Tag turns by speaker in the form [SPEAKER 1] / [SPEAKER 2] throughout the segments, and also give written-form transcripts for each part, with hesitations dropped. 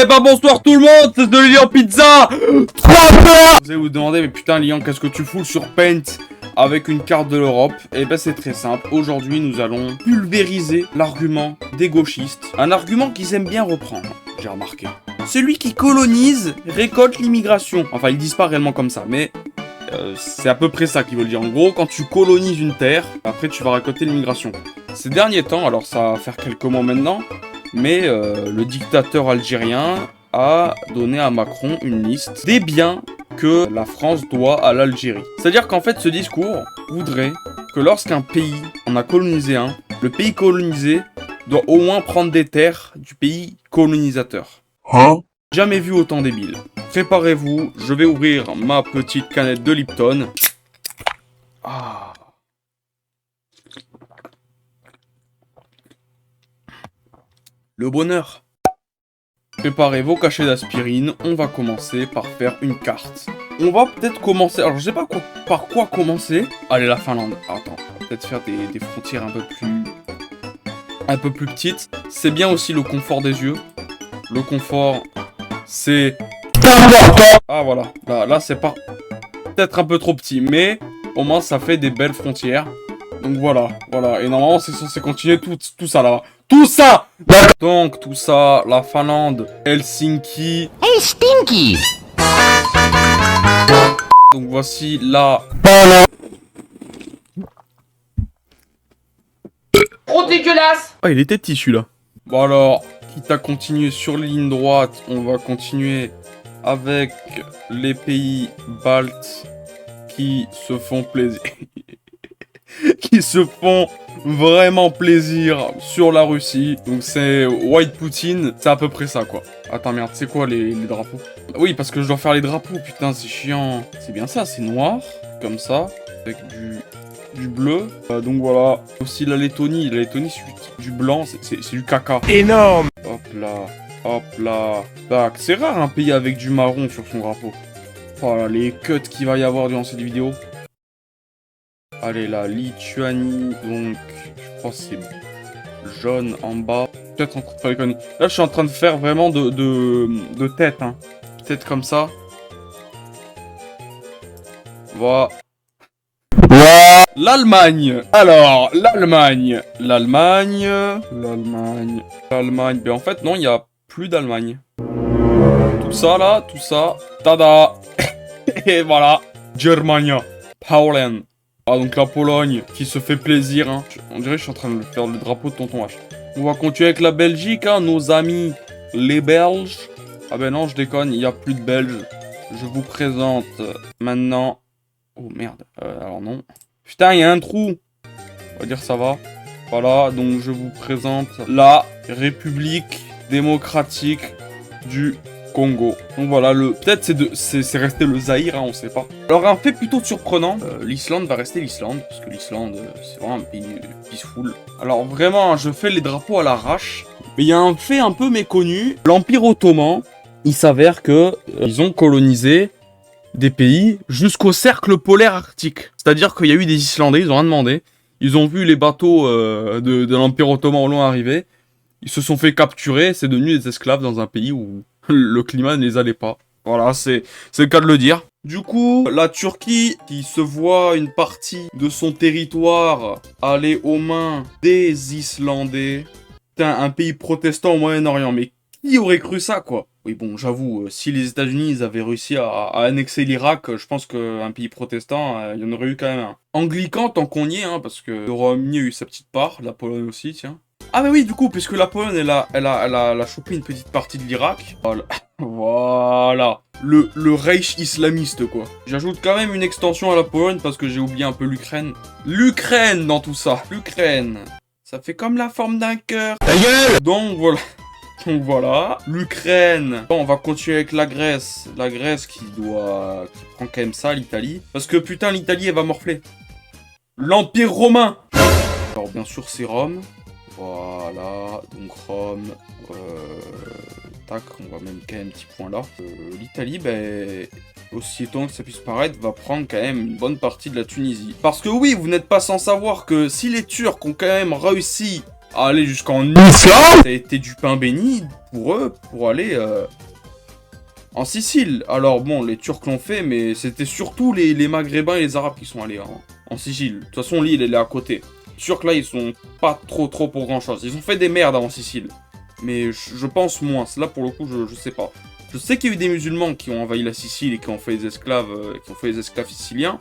[SPEAKER 1] Eh bah bonsoir tout le monde, c'est de Lilian Pizza. Vous allez vous demander, mais putain Lilian, qu'est-ce que tu fous sur Paint avec une carte de l'Europe? Eh ben c'est très simple, aujourd'hui nous allons pulvériser l'argument des gauchistes. Un argument qu'ils aiment bien reprendre, j'ai remarqué. Celui qui colonise récolte l'immigration. Enfin ils disent pas réellement comme ça, mais c'est à peu près ça qu'ils veulent dire. En gros, quand tu colonises une terre, après tu vas récolter l'immigration. Ces derniers temps, alors ça va faire quelques mois maintenant, mais le dictateur algérien a donné à Macron une liste des biens que la France doit à l'Algérie. C'est-à-dire qu'en fait, ce discours voudrait que lorsqu'un pays en a colonisé un, le pays colonisé doit au moins prendre des terres du pays colonisateur.
[SPEAKER 2] Hein?
[SPEAKER 1] Jamais vu autant débile. Préparez-vous, je vais ouvrir ma petite canette de Lipton. Ah. Le bonheur. Préparez vos cachets d'aspirine, on va commencer par faire une carte. On va peut-être commencer, alors je sais pas par quoi commencer. Allez, la Finlande. Attends, on va peut-être faire des frontières un peu plus petites. C'est bien aussi le confort des yeux. Le confort, c'est... Ah voilà, là c'est pas... Peut-être un peu trop petit, mais au moins ça fait des belles frontières. Donc voilà. Et normalement c'est censé continuer tout ça là. Tout ça! Donc tout ça, la Finlande, Helsinki.
[SPEAKER 2] Hey Stinky!
[SPEAKER 1] Donc voici la...
[SPEAKER 3] Trop dégueulasse!
[SPEAKER 1] Ah, il était petit celui-là. Bon alors, quitte à continuer sur les lignes droites, on va continuer avec les pays baltes qui se font plaisir. Qui se font vraiment plaisir sur la Russie. Donc c'est White Poutine, c'est à peu près ça quoi. Attends merde, c'est quoi les drapeaux? Oui, parce que je dois faire les drapeaux, putain c'est chiant. C'est bien ça, c'est noir, comme ça, avec du bleu. Donc voilà. Aussi la Lettonie c'est du blanc, c'est du caca.
[SPEAKER 2] Énorme!
[SPEAKER 1] Hop là. Tac, c'est rare un pays avec du marron sur son drapeau. Voilà, les cuts qu'il va y avoir durant cette vidéo. Allez, la Lituanie, donc, je crois que c'est jaune en bas. Peut-être en train de faire des conneries. Là, je suis en train de faire vraiment de tête, hein. Peut-être comme ça. Voilà. L'Allemagne. Alors, l'Allemagne. Ben, en fait, non, il n'y a plus d'Allemagne. Tout ça. Tada. Et voilà. Germania. Poland. Ah, donc la Pologne, qui se fait plaisir, hein. On dirait que je suis en train de faire le drapeau de Tonton H. On va continuer avec la Belgique, hein, nos amis, les Belges. Ah ben non, je déconne, il n'y a plus de Belges. Je vous présente maintenant... Oh merde, alors non. Putain, il y a un trou. On va dire ça va. Voilà, donc je vous présente la République démocratique du Congo. Donc voilà, peut-être c'est resté le Zaïre, hein, on sait pas. Alors un fait plutôt surprenant, l'Islande va rester l'Islande, parce que l'Islande, c'est vraiment un pays peaceful. Alors vraiment, hein, je fais les drapeaux à l'arrache, mais il y a un fait un peu méconnu. L'Empire Ottoman, il s'avère que ils ont colonisé des pays jusqu'au cercle polaire arctique. C'est-à-dire qu'il y a eu des Islandais, ils ont rien demandé. Ils ont vu les bateaux de l'Empire Ottoman au loin arriver. Ils se sont fait capturer, c'est devenu des esclaves dans un pays où le climat ne les allait pas. Voilà, c'est le cas de le dire. Du coup, la Turquie, qui se voit une partie de son territoire aller aux mains des Islandais. Putain, un pays protestant au Moyen-Orient, mais qui aurait cru ça, quoi? Oui, bon, j'avoue, si les États-Unis ils avaient réussi à annexer l'Irak, je pense qu'un pays protestant, il y en aurait eu quand même un. Anglican, tant qu'on y est, hein, parce que le Royaume-Uni a eu sa petite part, la Pologne aussi, tiens. Ah bah oui, du coup, puisque la Pologne, elle a chopé une petite partie de l'Irak. Voilà. Le Reich islamiste, quoi. J'ajoute quand même une extension à la Pologne, parce que j'ai oublié un peu l'Ukraine. L'Ukraine dans tout ça. L'Ukraine. Ça fait comme la forme d'un cœur.
[SPEAKER 2] Ta gueule!
[SPEAKER 1] Donc voilà. L'Ukraine. Bon, on va continuer avec la Grèce. La Grèce qui prend quand même ça, l'Italie. Parce que putain, l'Italie, elle va morfler. L'Empire romain. Alors bien sûr, c'est Rome. Voilà, donc Rome, tac, on va même quand même un petit point là. L'Italie, ben, aussi étonnant que ça puisse paraître, va prendre quand même une bonne partie de la Tunisie. Parce que oui, vous n'êtes pas sans savoir que si les Turcs ont quand même réussi aller jusqu'en Islande. Ça a été du pain béni pour eux, pour aller en Sicile. Alors bon, les Turcs l'ont fait, mais c'était surtout les Maghrébins et les Arabes qui sont allés en Sicile. De toute façon, l'île, elle est à côté. Les Turcs, là, ils sont pas trop pour grand-chose. Ils ont fait des merdes en Sicile. Mais je pense moins. Là, pour le coup, je sais pas. Je sais qu'il y a eu des musulmans qui ont envahi la Sicile et qui ont fait des esclaves, siciliens.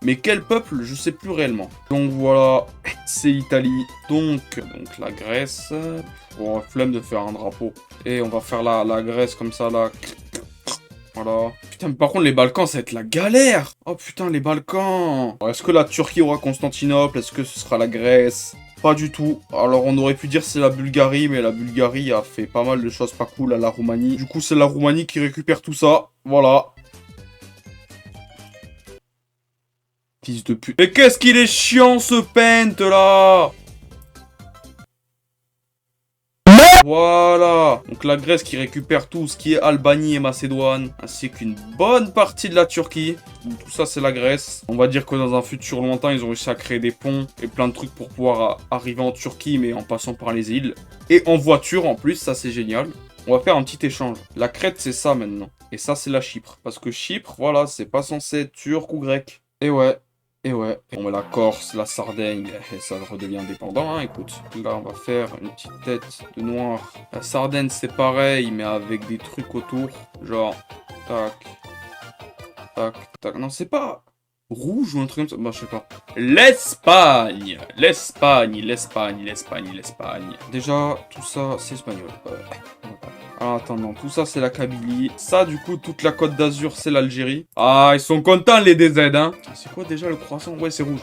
[SPEAKER 1] Mais quel peuple, je sais plus réellement. Donc voilà, c'est l'Italie. Donc la Grèce. Bon, flemme de faire un drapeau. Et on va faire la Grèce comme ça, là. Voilà. Putain, mais par contre, les Balkans, ça va être la galère. Oh putain, les Balkans. Est-ce que la Turquie aura Constantinople? Est-ce que ce sera la Grèce? Pas du tout. Alors, on aurait pu dire c'est la Bulgarie, mais la Bulgarie a fait pas mal de choses pas cool à la Roumanie. Du coup, c'est la Roumanie qui récupère tout ça. Voilà. Fils de pute. Mais qu'est-ce qu'il est chiant, ce pente, là! Voilà. Donc la Grèce qui récupère tout ce qui est Albanie et Macédoine, ainsi qu'une bonne partie de la Turquie. Tout ça, c'est la Grèce. On va dire que dans un futur lointain, ils ont réussi à créer des ponts et plein de trucs pour pouvoir arriver en Turquie, mais en passant par les îles. Et en voiture, en plus, ça, c'est génial. On va faire un petit échange. La Crète, c'est ça, maintenant. Et ça, c'est la Chypre. Parce que Chypre, voilà, c'est pas censé être turc ou grec. Et ouais. Et ouais, on met la Corse, la Sardaigne, et ça redevient indépendant, hein, écoute. Là, on va faire une petite tête de noir. La Sardaigne, c'est pareil, mais avec des trucs autour. Genre, tac, tac, tac. Non, c'est pas rouge ou un truc comme ça. Bah, je sais pas. L'Espagne. Déjà, tout ça, c'est espagnol. Ah, attends, non, tout ça, c'est la Kabylie. Ça, du coup, toute la Côte d'Azur, c'est l'Algérie. Ah, ils sont contents, les DZ, hein. C'est quoi, déjà, le croissant? Ouais, c'est rouge.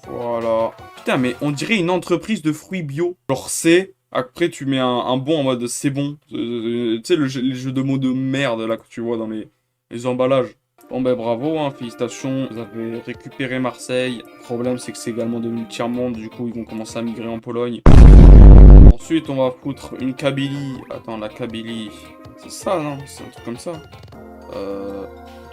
[SPEAKER 1] Voilà. Putain, mais on dirait une entreprise de fruits bio. Genre, c'est... Après, tu mets un bon en mode c'est bon. Tu sais, les jeux de mots de merde, là, que tu vois dans les emballages. Bon, ben, bravo, hein, félicitations. Vous avez récupéré Marseille. Le problème, c'est que c'est également devenu tiers-monde. Du coup, ils vont commencer à migrer en Pologne. Ensuite, on va foutre une Kabylie. Attends, la Kabylie... C'est ça, non? C'est un truc comme ça.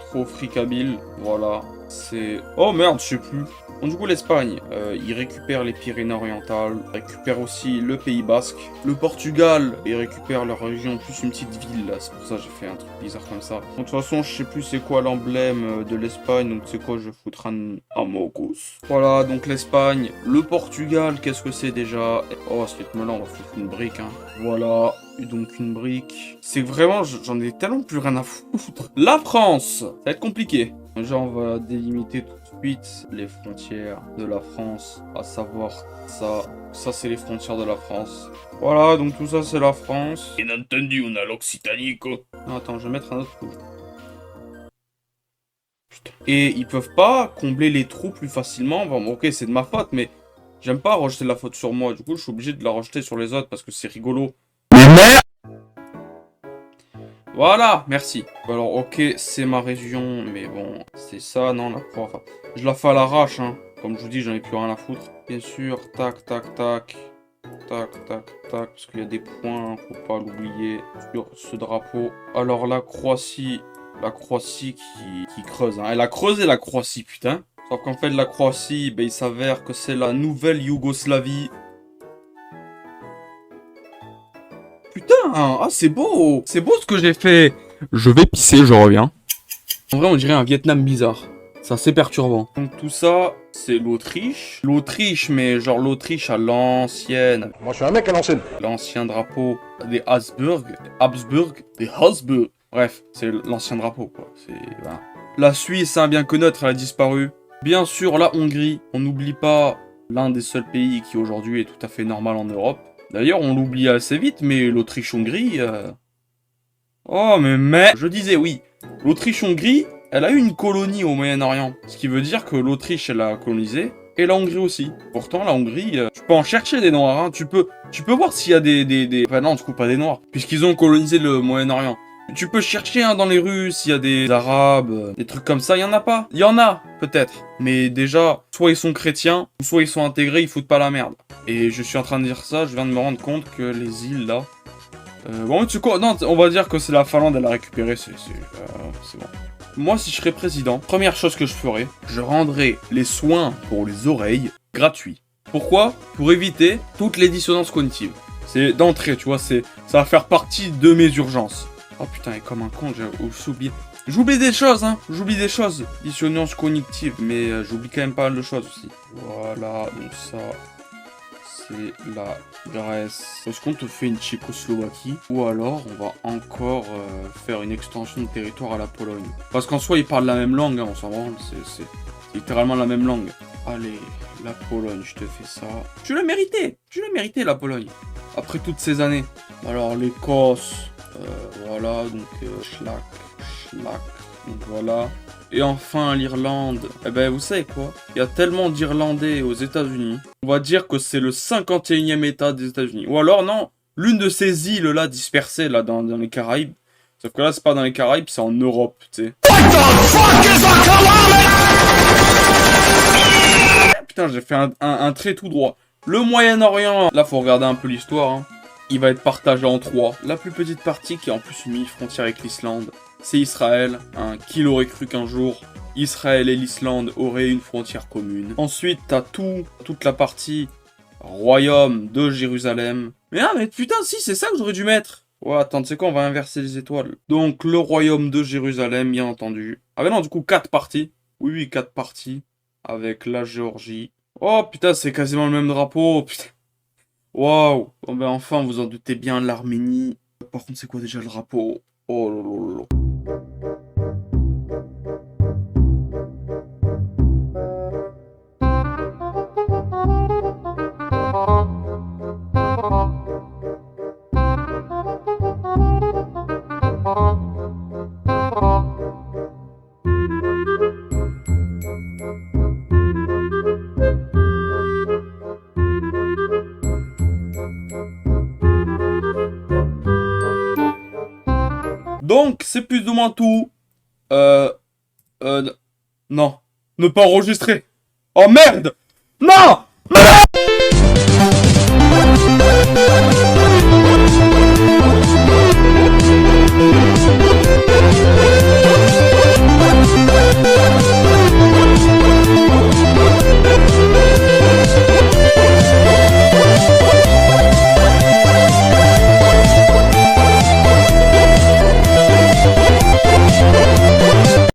[SPEAKER 1] Trop free Kabyle. Voilà. C'est... Oh merde, je sais plus. Bon, du coup, l'Espagne, il récupère les Pyrénées-Orientales, récupère aussi le Pays Basque. Le Portugal, il récupère leur région, plus une petite ville, là. C'est pour ça que j'ai fait un truc bizarre comme ça. Donc, de toute façon, je sais plus c'est quoi l'emblème de l'Espagne, donc c'est quoi, je vais foutre un mocos. Voilà, donc l'Espagne. Le Portugal, qu'est-ce que c'est déjà? Oh, à ce rythme-là, on va foutre une brique, hein. Voilà. Donc une brique. C'est vraiment, j'en ai tellement plus rien à foutre. La France, ça va être compliqué. Déjà, on va délimiter tout de suite les frontières de la France, à savoir ça. Ça, c'est les frontières de la France. Voilà, donc tout ça, c'est la France. Bien entendu, on a l'Occitanie, quoi. Non, attends, je vais mettre un autre rouge. Putain. Et ils peuvent pas combler les trous plus facilement. Bon, ok, c'est de ma faute, mais j'aime pas rejeter la faute sur moi. Du coup, je suis obligé de la rejeter sur les autres parce que c'est rigolo. Voilà, merci. Alors, ok, c'est ma région, mais bon, c'est ça, non, la prof. Je la fais à l'arrache, hein. Comme je vous dis, j'en ai plus rien à foutre. Bien sûr, tac, tac, tac. Tac, tac, tac, parce qu'il y a des points, faut pas l'oublier, sur ce drapeau. Alors, la Croatie qui creuse, hein. Elle a creusé la Croatie, putain. Sauf qu'en fait, la Croatie, ben, il s'avère que c'est la nouvelle Yougoslavie. Putain, ah c'est beau. C'est beau ce que j'ai fait. Je vais pisser, je reviens. En vrai, on dirait un Vietnam bizarre. C'est assez perturbant. Donc tout ça, c'est l'Autriche. L'Autriche, mais genre l'Autriche à l'ancienne.
[SPEAKER 2] Moi, je suis un mec à l'ancienne.
[SPEAKER 1] L'ancien drapeau des Habsburg. Bref, c'est l'ancien drapeau, quoi. Voilà. La Suisse, hein, bien que neutre, elle a disparu. Bien sûr, la Hongrie. On n'oublie pas l'un des seuls pays qui aujourd'hui est tout à fait normal en Europe. D'ailleurs, on l'oublie assez vite, mais l'Autriche-Hongrie... Oh, mais... Je disais, oui. L'Autriche-Hongrie, elle a eu une colonie au Moyen-Orient. Ce qui veut dire que l'Autriche, elle a colonisé, et la Hongrie aussi. Pourtant, la Hongrie, tu peux en chercher des noirs, hein. Tu peux voir s'il y a des... Enfin non, du coup, pas des noirs, puisqu'ils ont colonisé le Moyen-Orient. Tu peux chercher hein, dans les rues s'il y a des arabes, des trucs comme ça, il y en a pas. Il y en a, peut-être. Mais déjà, soit ils sont chrétiens, soit ils sont intégrés, ils foutent pas la merde. Et je suis en train de dire ça, je viens de me rendre compte que les îles là... bon, tu sais quoi? Non, on va dire que c'est la Finlande, elle a récupéré, c'est bon. Moi, si je serais président, première chose que je ferais, je rendrais les soins pour les oreilles gratuits. Pourquoi? Pour éviter toutes les dissonances cognitives. C'est d'entrée, tu vois, ça va faire partie de mes urgences. Oh putain, et comme un con, j'ai aussi oublié. J'oublie des choses, hein. J'oublie des choses. Dissonance cognitive, mais j'oublie quand même pas mal de choses aussi. Voilà, donc ça, c'est la Grèce. Est-ce qu'on te fait une Tchécoslovaquie? Ou alors, on va encore faire une extension de territoire à la Pologne. Parce qu'en soi, ils parlent la même langue, hein, on s'en branle. C'est littéralement la même langue. Allez, la Pologne, je te fais ça. Tu l'as mérité, la Pologne. Après toutes ces années. Alors, l'Écosse, voilà, donc schlack, donc voilà. Et enfin, l'Irlande. Eh ben, vous savez quoi? Il y a tellement d'Irlandais aux États-Unis. On va dire que c'est le 51e État des États-Unis. Ou alors, non, l'une de ces îles-là dispersées là, dans les Caraïbes. Sauf que là, c'est pas dans les Caraïbes, c'est en Europe, tu sais. Putain, j'ai fait un trait tout droit. Le Moyen-Orient, là, faut regarder un peu l'histoire, hein. Il va être partagé en 3. La plus petite partie, qui est en plus une mini-frontière avec l'Islande, c'est Israël. Hein. Qui l'aurait cru qu'un jour, Israël et l'Islande auraient une frontière commune. Ensuite, t'as toute la partie royaume de Jérusalem. Mais putain, si, c'est ça que j'aurais dû mettre. Ouais, attends, tu sais quoi, on va inverser les étoiles. Donc, le royaume de Jérusalem, bien entendu. Ah ben non, du coup, 4 parties. Oui, 4 parties. Avec la Géorgie. Oh, putain, c'est quasiment le même drapeau, putain. Waouh. Bon ben enfin, vous en doutez bien, l'Arménie. Par contre, c'est quoi déjà le drapeau? Oh lolo. Donc, c'est plus ou moins tout. Non. Ne pas enregistrer. Oh merde! Non!